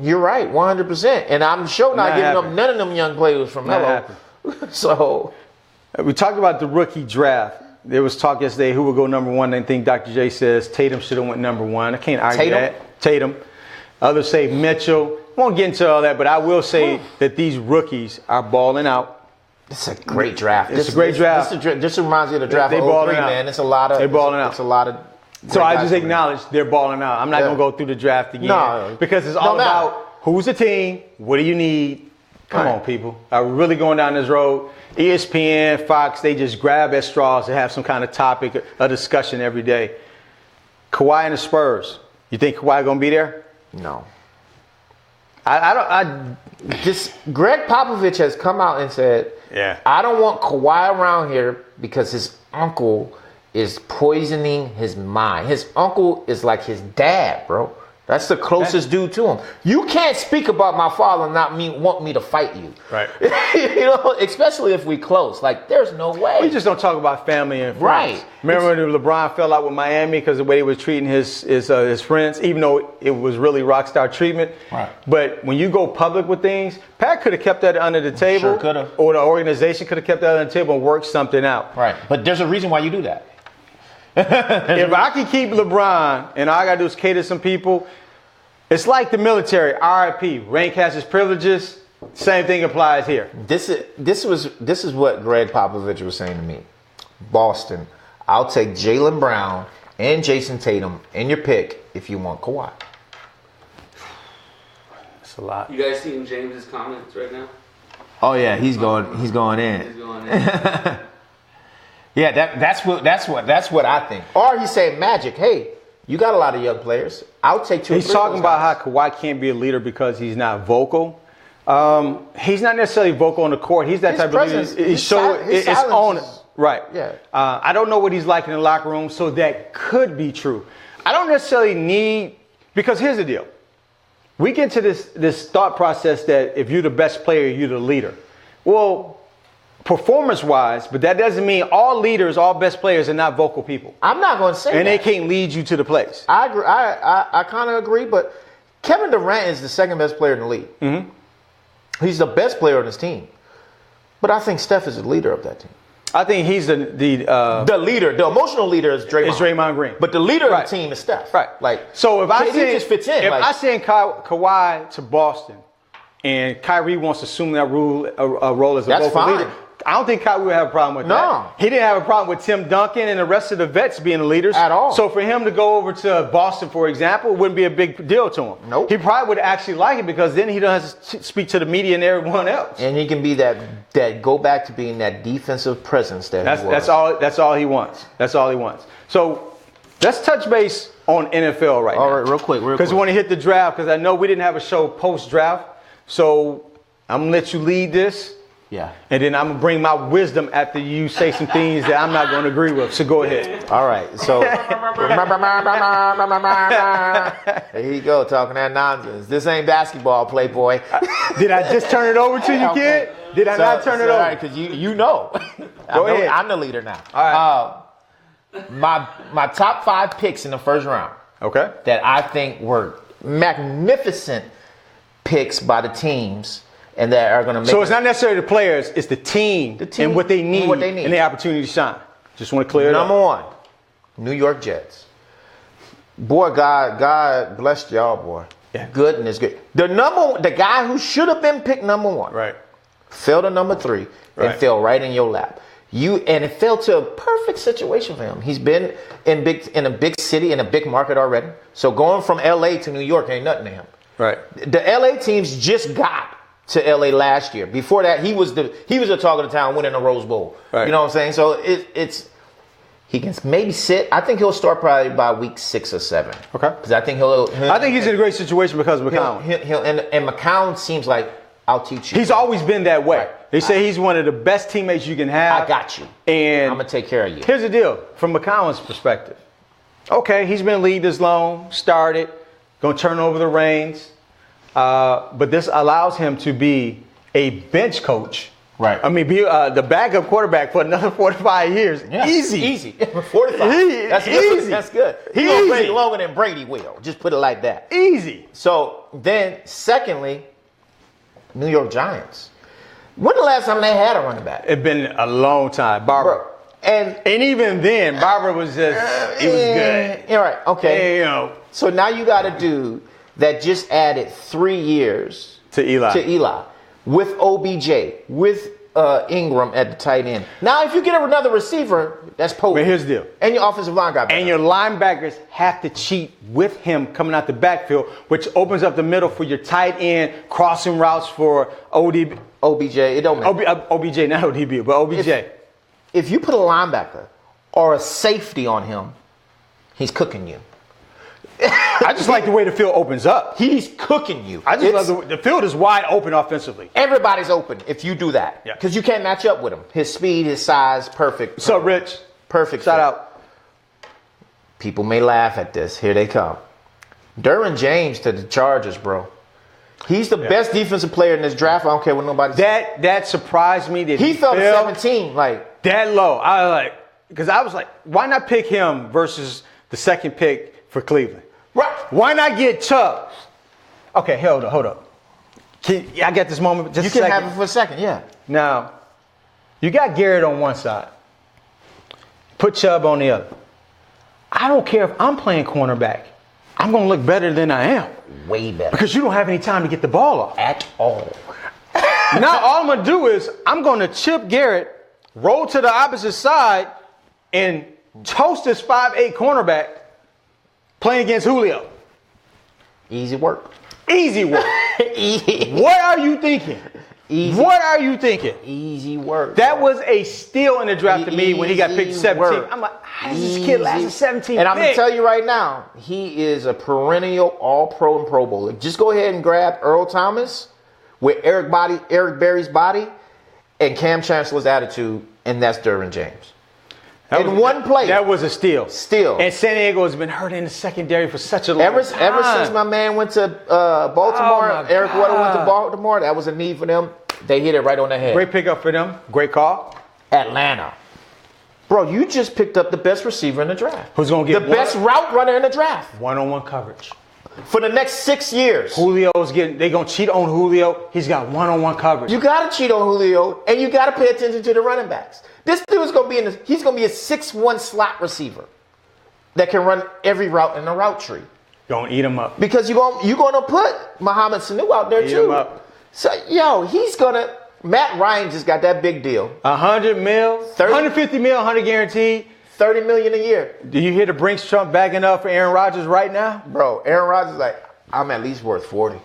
you're right, 100%. And I'm sure not Not giving up happening. none of them young players from Not Melo. So We talked about the rookie draft. There was talk yesterday who would go number 1. I think Dr. J says Tatum should have went number 1. I can't argue Tatum? that. Tatum. Others say Mitchell. Won't get into all that, but I will say that these rookies are balling out. it's a great draft. It's a great draft. This reminds me of the draft They of balling 03, out. man. It's a lot of. They balling out. It's a lot of. So great I guys just coming in. acknowledge they're balling out. I'm not Yeah. going to go through the draft again. No. Because it's Don't all matter. about who's the team, what do you need. Come Right. on, people. Are we really going down this road? ESPN, Fox, they just grab at straws to have some kind of topic, a discussion every day. Kawhi and the Spurs. You think Kawhi going to be there? No. I This Greg Popovich has come out and said, Yeah. I don't want Kawhi around here because his uncle is poisoning his mind. His uncle is like his dad, bro. That's the closest dude to him. You can't speak about my father and not want me to fight you. Right. You know, especially if we close. Like, there's no way. We just don't talk about family and friends. Right. Remember when LeBron fell out with Miami because of the way he was treating his friends, even though it was really rock star treatment. Right. But when you go public with things, Pat could have kept that under the table. Sure coulda. Or the organization could have kept that under the table and worked something out. Right. But there's a reason why you do that. If I can keep LeBron and all I got to do is cater to some people, it's like the military, RIP. Rank has its privileges. Same thing applies here. This is what Greg Popovich was saying to me. Boston, I'll take Jaylen Brown and Jason Tatum in your pick if you want Kawhi. That's a lot. You guys seeing James's comments right now? Oh yeah, he's going in. He's going in. Yeah, that's what I think. Or he said Magic, hey, you got a lot of young players. I'll take 2 or He's 3 talking of those about guys. how Kawhi can't be a leader because he's not vocal. He's not necessarily vocal on the court. He's that His type presence, of leader. his It's silence on it. is- Right. Yeah. I don't know what he's like in the locker room, so that could be true. I don't necessarily need, because here's the deal. We get to this thought process that if you're the best player, you're the leader. Well, performance-wise, but that doesn't mean all leaders, all best players are not vocal people. I'm not going to say And that. they can't lead you to the place. I agree. I kind of agree, but Kevin Durant is the second best player in the league. Mm-hmm. He's the best player on his team. But I think Steph is the leader of that team. I think he's the leader, the emotional leader is Draymond. Is Draymond Green. But the leader Right. of the team is Steph. Right. Like, so if I KD send, just fits in. if like, I send Kawhi to Boston, and Kyrie wants to assume that role as a That's vocal fine. leader, I don't think Kyrie would have a problem with No. that. He didn't have a problem with Tim Duncan and the rest of the vets being the leaders At all. So for him to go over to Boston, for example, it wouldn't be a big deal to him. Nope. He probably would actually like it because then he doesn't have to speak to the media and everyone else. and he can be that go back to being that defensive presence that he was. That's all he wants. That's all he wants. So let's touch base on NFL right now. All right, real quick. Because we want to hit the draft, because I know we didn't have a show post-draft. So I'm going to let you lead this. Yeah. And then I'm going to bring my wisdom after you say some things that I'm not going to agree with. So go ahead. All right. So there you go, talking that nonsense. This ain't basketball, Playboy. Did I just turn it over to you, kid? Did I not turn it over? Because you know. Go ahead. I'm the leader now. All right. My top 5 picks in the first round. Okay. that I think were magnificent picks by the teams and that are going to make So it's not necessarily the players, it's the team, team and what they need, and what they need. and the opportunity to shine. Just want to clear it up. Number one, New York Jets. Boy, God bless y'all, boy. Yeah. Goodness, good. The guy who should have been picked number one, Right. fell to number 3 and Right. fell right in your lap. And it fell to a perfect situation for him. He's been in a big city, in a big market already. So going from LA to New York ain't nothing to him. Right. The LA teams just got to LA last year. Before that, he was the talk of the town, winning a Rose Bowl. Right. You know what I'm saying? So he can maybe sit. I think he'll start probably by week 6 or 7. Okay. Because I think I think he's in a great situation because of McCown. and McCown seems like, I'll teach you. He's always been that way. Right. They say he's one of the best teammates you can have. I got you. And I'm gonna take care of you. Here's the deal, from McCown's perspective. Okay, he's been in the league this long, started, gonna turn over the reins, but this allows him to be a bench coach. Right. I mean, be the backup quarterback for another 45 years. Yeah. Easy. 45. That's good. Easy. That's good. He's gonna play longer than Brady will. Just put it like that. Easy. So then, secondly, New York Giants. When the last time they had a running back? It's been a long time, Barbara. Bro, and even then, Barbara was just, he was good. Yeah, right. Okay. And, you know, So now you got a dude that just added 3 years to Eli. with OBJ, with Ingram at the tight end. Now, if you get another receiver, that's potent. But here's the deal. And your offensive line got better. And your linebackers have to cheat with him coming out the backfield, which opens up the middle for your tight end, crossing routes for OBJ, it don't matter. OBJ, not ODB, but OBJ. If you put a linebacker or a safety on him, he's cooking you. I just like the way the field opens up. He's cooking you. I just love the field is wide open offensively. Everybody's open if you do that. Yeah. Because you can't match up with him. His speed, his size, perfect. What's up, Rich? Perfect. Shout fit. out. People may laugh at this. Here they come. Derwin James to the Chargers, bro. He's the best defensive player in this draft. I don't care what nobody says. That surprised me that He fell to 17. Like, that low. I was like, because I was like, why not pick him versus the second pick for Cleveland? right. Why not get Chubb? Okay, hold up. I got this moment just You a can second. have it for a second, yeah. Now, you got Garrett on one side. Put Chubb on the other. I don't care if I'm playing cornerback. I'm going to look better than I am. Way better. Because you don't have any time to get the ball off. At all. Now, all I'm going to do is I'm going to chip Garrett, roll to the opposite side, and toast this 5'8" cornerback playing against Julio. Easy work. Easy work. What are you thinking? Easy. What are you thinking? Easy work. That was a steal in the draft to me when he got picked Easy 17. work. I'm like, how does this kid last a 17 And I'm going to pick? tell you right now, he is a perennial All-Pro and Pro Bowler. Just go ahead and grab Earl Thomas with Eric Berry's body and Cam Chancellor's attitude, and that's Derwin James. In one play. That was a steal. Steal. And San Diego has been hurt in the secondary for such a long Ever time. since my man went to Baltimore, Oh, my Eric Weddle went to God. Baltimore, that was a need for them. They hit it right on the head. Great pickup for them. Great call. Atlanta. Bro, you just picked up the best receiver in the draft. Who's going to get the best route runner in the draft one-on-one coverage. for the next 6 years. Julio's getting, they're going to cheat on Julio. He's got one-on-one coverage. You got to cheat on Julio, and you got to pay attention to the running backs. This dude's going to be he's going to be a 6'1" slot receiver that can run every route in the route tree. Going to eat him up. Because you're going to put Mohamed Sanu out there Eat too. him up. So, he's going to. Matt Ryan just got that big deal. 100 mil, 30. 150 mil, 100 guaranteed. $30 million a year. Do you hear the Brinks Trump backing up for Aaron Rodgers right now? Bro, Aaron Rodgers is like, I'm at least worth 40.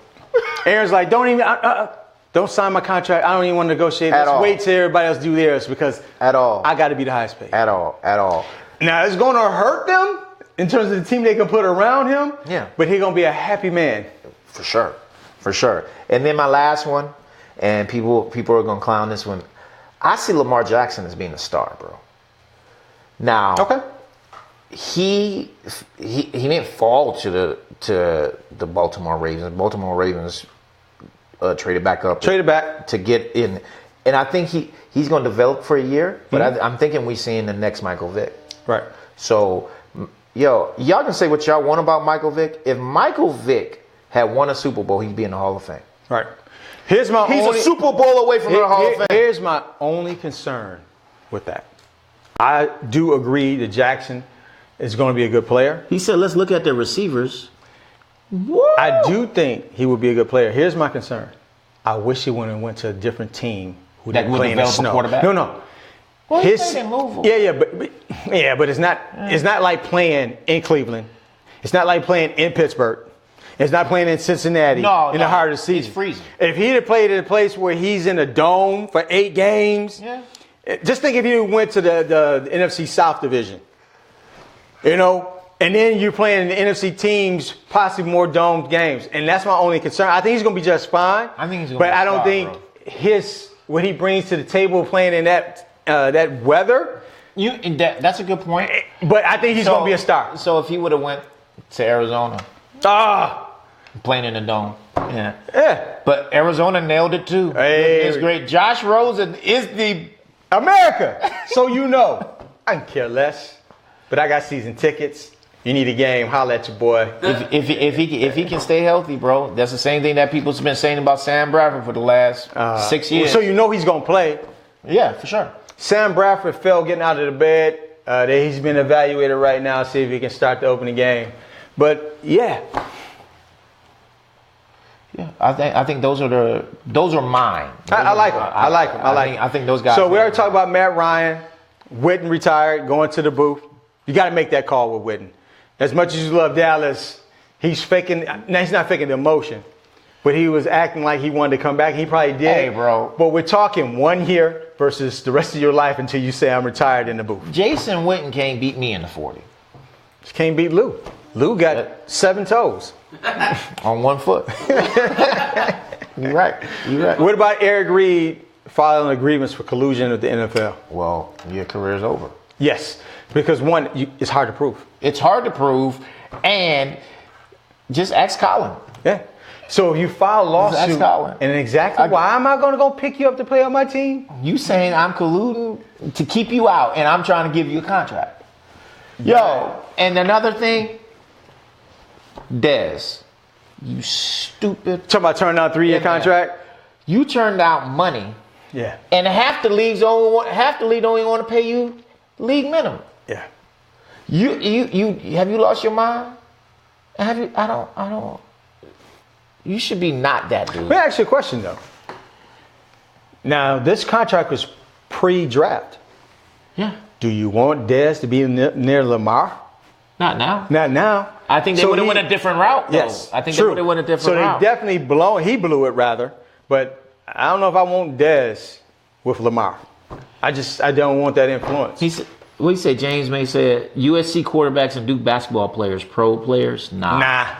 Aaron's like, don't sign my contract. I don't even want to negotiate. At Let's all. wait till everybody else do theirs because At all. I got to be the highest paid. At all. Now, it's going to hurt them in terms of the team they can put around him. Yeah. But he's going to be a happy man. For sure. And then my last one, and people are going to clown this one. I see Lamar Jackson as being a star, bro. Now, Okay. he didn't fall to the Baltimore Ravens. Baltimore Ravens traded back up Trade it back. to get in, and I think he's going to develop for a year. But I'm thinking we seeing the next Michael Vick. Right. So Yo, y'all can say what y'all want about Michael Vick. If Michael Vick had won a Super Bowl, he'd be in the Hall of Fame. Right. He's a Super Bowl away from the Hall of Fame. Here's my only concern with that. I do agree that Jackson is going to be a good player. He said, let's look at the receivers. I do think he would be a good player. Here's my concern. I wish he went to a different team who That didn't would play in the develop a snow. quarterback? No. Well, he's taking Louisville. But it's not like playing in Cleveland. It's not like playing in Pittsburgh. It's not playing in Cincinnati in the heart of the season. It's freezing. If he'd have played in a place where he's in a dome for 8 games, just think if you went to the NFC South division, and then you're playing the NFC teams, possibly more domed games, and that's my only concern. I think he's going to be just fine. I think he's going to but be I don't bro. think what he brings to the table playing in that weather. That's a good point. But I think he's going to be a star. So if he would have went to Arizona, playing in the dome, Yeah. But Arizona nailed it too. Hey. It's great. Josh Rosen is the America. So I can care less. But I got season tickets. You need a game, holla at your boy. If he can stay healthy, bro. That's the same thing that people's been saying about Sam Bradford for the last 6 years. So he's going to play. Yeah, for sure. Sam Bradford fell getting out of the bed. He's been evaluated right now, see if he can start the opening game. But yeah, I think those are mine. I like him. I think those guys. So we already talked about Matt Ryan. Witten retired, going to the booth. You got to make that call with Witten. As much as you love Dallas, he's faking. Now he's not faking the emotion, but he was acting like he wanted to come back. He probably did. Hey, bro. But we're talking 1 year versus the rest of your life until you say I'm retired in the booth. Jason Witten can't beat me in the 40. Just can't beat Lou. Lou got 7 toes on 1 foot. You're right. What about Eric Reed filing agreements for collusion with the NFL? Well, your career's over. Yes, because it's hard to prove. It's hard to prove, and just ask Colin. Yeah. So if you file a lawsuit, and exactly why am I going to go pick you up to play on my team? You saying I'm colluding to keep you out, and I'm trying to give you a contract. Yo, and another thing, Dez, you stupid. Talking about turning down a 3-year contract? You turned down money. Yeah. And half the league don't want to pay you league minimum. Yeah. You have you lost your mind? Have you? I don't. You should be not that dude. Let me ask you a question though. Now this contract was pre-draft. Yeah. Do you want Dez to be near Lamar? Not now. Not now. I think they would have went a different route. Though. Yes. I think they would have went a different route. So they definitely he blew it rather. But I don't know if I want Dez with Lamar. I don't want that influence. He said, what he said, James May said, USC quarterbacks and Duke basketball players, pro players, nah. I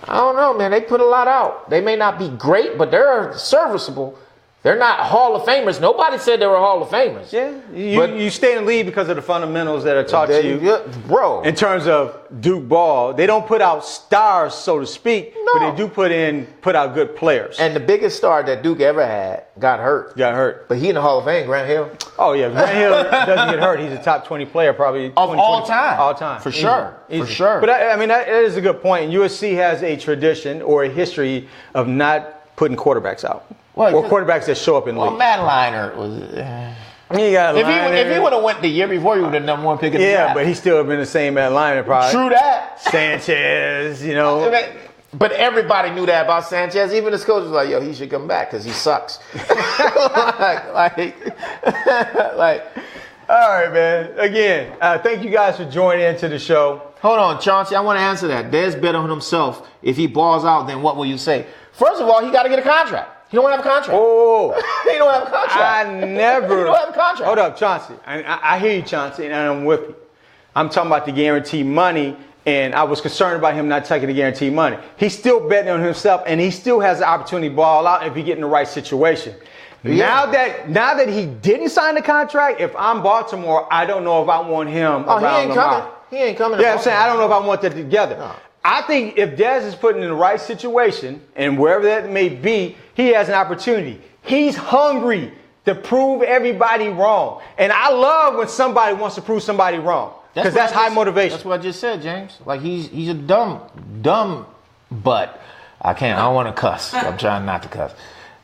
don't know, man. They put a lot out. They may not be great, but they're serviceable. They're not Hall of Famers. Nobody said they were Hall of Famers. Yeah, you stay in the league because of the fundamentals that are taught to you. Bro. In terms of Duke ball, they don't put out stars, so to speak, but they do put out good players. And the biggest star that Duke ever had got hurt. But he in the Hall of Fame, Grant Hill. Oh, yeah. Grant Hill doesn't get hurt. He's a top 20 player probably. Of all time. All time. For sure. For sure. But that is a good point. And USC has a tradition or a history of not putting quarterbacks out. Or quarterbacks that show up in the league. Matt Leinart was. If he would have went the year before, he would have number 1 pick in the draft. Yeah, but he still have been the same Matt Leinart probably. True that. Sanchez, But everybody knew that about Sanchez. Even his coach was like, "Yo, he should come back because he sucks." All right, man. Again, thank you guys for joining into the show. Hold on, Chauncey. I want to answer that. Dez bet on himself. If he balls out, then what will you say? First of all, he got to get a contract. He don't have a contract. Oh, he don't have a contract. He don't have a contract. Hold up, Chauncey. I hear you, Chauncey, and I'm with you. I'm talking about the guaranteed money, and I was concerned about him not taking the guaranteed money. He's still betting on himself, and he still has the opportunity to ball out if he get in the right situation. Yeah. Now that he didn't sign the contract, if I'm Baltimore, I don't know if I want him around Lamar. He ain't coming. Yeah, I'm saying I don't know if I want that together. No. I think if Dez is put in the right situation, and wherever that may be, he has an opportunity. He's hungry to prove everybody wrong. And I love when somebody wants to prove somebody wrong. Because that's high motivation. That's what I just said, James. Like he's a dumb butt. I don't want to cuss. I'm trying not to cuss.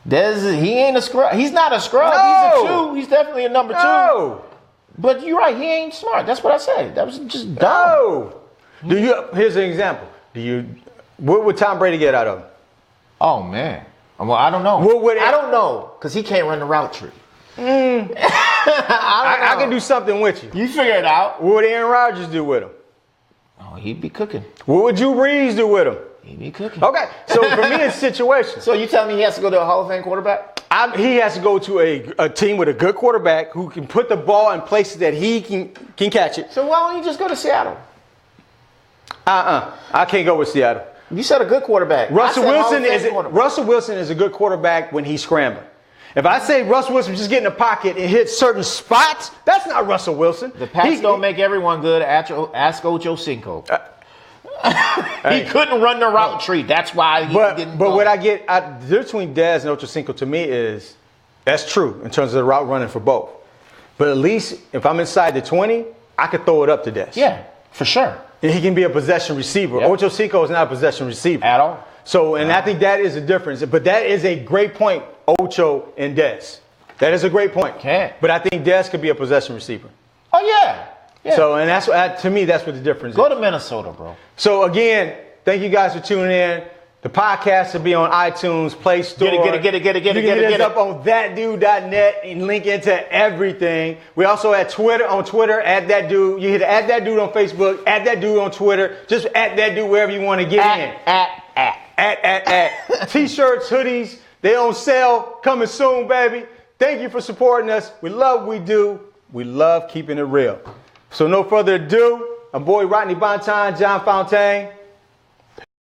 He ain't a scrub. He's not a scrub. No. He's a 2. He's definitely a number 2. No. But you're right. He ain't smart. That's what I said. That was just dumb. No. Here's an example. What would Tom Brady get out of him? Oh man. Well, I don't know. I don't know because he can't run the route tree. I can do something with you. You figure it out. What would Aaron Rodgers do with him? Oh, he'd be cooking. What would Drew Brees do with him? He'd be cooking. Okay, so for me, it's situations. So you telling me he has to go to a Hall of Fame quarterback? He has to go to a team with a good quarterback who can put the ball in places that he can catch it. So why don't you just go to Seattle? I can't go with Seattle. You said a good quarterback. Russell Wilson is a good quarterback when he's scrambling. If I say Russell Wilson just get in the pocket and hit certain spots, that's not Russell Wilson. The Pats don't make everyone good. Ask Ocho Cinco. He couldn't run the route tree. That's why he didn't. But what I get the difference between Dez and Ocho Cinco to me is that's true in terms of the route running for both. But at least if I'm inside the 20, I could throw it up to Dez. Yeah, for sure. And he can be a possession receiver. Yep. Ocho Cinco is not a possession receiver At all. So, and I think that is a difference. But that is a great point, Ocho and Dez. That is a great point. Okay. But I think Dez could be a possession receiver. Oh yeah. So, and that's to me, that's what the difference Go is. to Minnesota, bro. So again, thank you guys for tuning in. The podcast will be on iTunes, Play Store. Get it. You can hit us up on thatdude.net and link into everything. We also at Twitter, @thatdude. You hit @thatdude on Facebook, @thatdude on Twitter. Just @thatdude wherever you want to get in. T-shirts, hoodies, they on sale, coming soon, baby. Thank you for supporting us. We love what we do. We love keeping it real. So no further ado, my boy Rodney Bonton, John Fontaine.